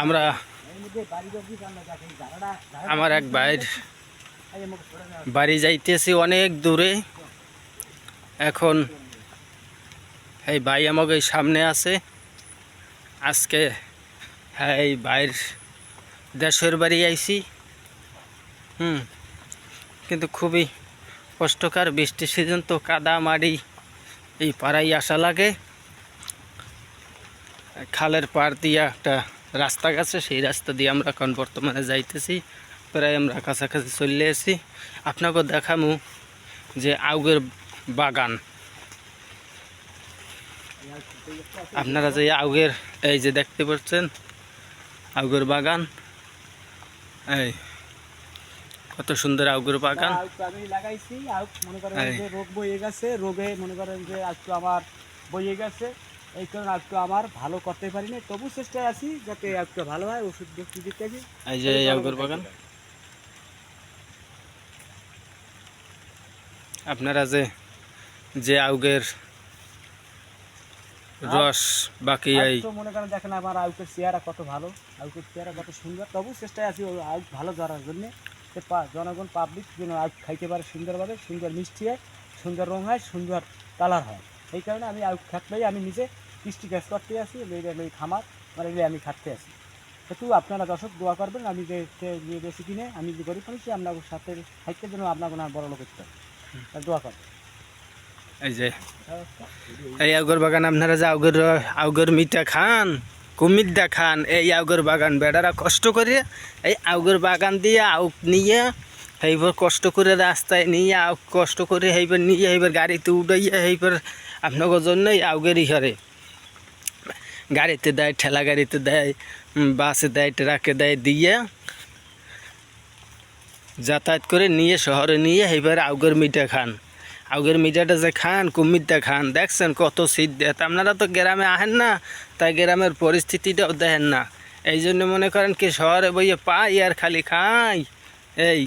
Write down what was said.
আমরা আমার এক ভাইয়ের বাড়ি যাইতেছি অনেক দূরে। এখন এই ভাই আমাকে সামনে আছে। আজকে হ্যাঁ এই ভাইয়ের দেশের বাড়ি আইছি। কিন্তু খুবই কষ্টকর, বৃষ্টির সিজন তো, কাদা মাড়ি এই পাড়াই আসা লাগে। খালের পাড় দিয়ে একটা রাস্তা গেছে, সেই রাস্তা দিয়ে আমরা এখন বর্তমানে যাইতেছি। প্রায় আমরা কাছাকাছি চলে এসেছি। আপনাকে দেখামু যে আউগের বাগান। আপনারা যে আউগের এই যে দেখতে পাচ্ছেন আউগের বাগান, এই কত সুন্দর আউগের বাগান। আমি লাগাইছি আউক, মনে করেন যে রোগ বইয়ে গেছে, রোগে মনে করেন যে আজকে আমার বইয়ে গেছে, এই কারণে আজকে আমার ভালো করতে পারিনি। তবু চেষ্টায় আছি যাতে আজকে ভালো হয়, ওষুধ দিতে থাকি। এই যে আউগের বাগান। আপনারা যে আউগের রস বাকি এই মনে করেন দেখেন আমার আউকের চেহারা কত ভালো, আউকের চেহারা কত সুন্দর। তবু চেষ্টায় আছি আউক ভালো ধরার জন্যে, জনগণ পাবলিক যেন আউক খাইতে পারে সুন্দরভাবে, সুন্দর মিষ্টি হয়, সুন্দর রং হয়, সুন্দর কালার হয়। এই কারণে আমি আউক খাতলেই আমি নিজে কৃষ্টি কাজ করতে আসি, এই খামার মানে আমি খাটতে আসি। একটু আপনারা দর্শক দোয়া করবেন, আমি যে বেশি কিনে আমি যে গরিব মানুষ আপনার সাথে খাইতে জন্য আপনার কোনো বড় লোক করতে দোয়া করেন। এই যে এই আউগের বাগান, আপনারা যে আউগের মিঠা খান, কুমিরটা খান, এই আউগের বাগান বেড়ারা কষ্ট করে এই আউগের বাগান দিয়ে আউক নিয়ে এইবার কষ্ট করে রাস্তায় নিয়ে আউক কষ্ট করে এইবার নিয়ে এইবার গাড়িতে উঠাইয়া এইবার আপনাদের জন্যই আউগেরই হারে গাড়িতে দেয়, ঠেলা গাড়িতে দেয়, বাসে দেয়, ট্রাকে দেয়, দিয়ে যাতায়াত করে নিয়ে শহরে নিয়ে এইবার আউগের মিঠা খান। আউগের মিঠাটা যে খান, কুমিরটা খান, দেখছেন কত শীত দেয়। আপনারা তো গ্রামে আহেন না, তাই গ্রামের পরিস্থিতিটাও দেখেন না। এই জন্য মনে করেন কি শহরে বইয়ে পাই আর খালি খাই। এই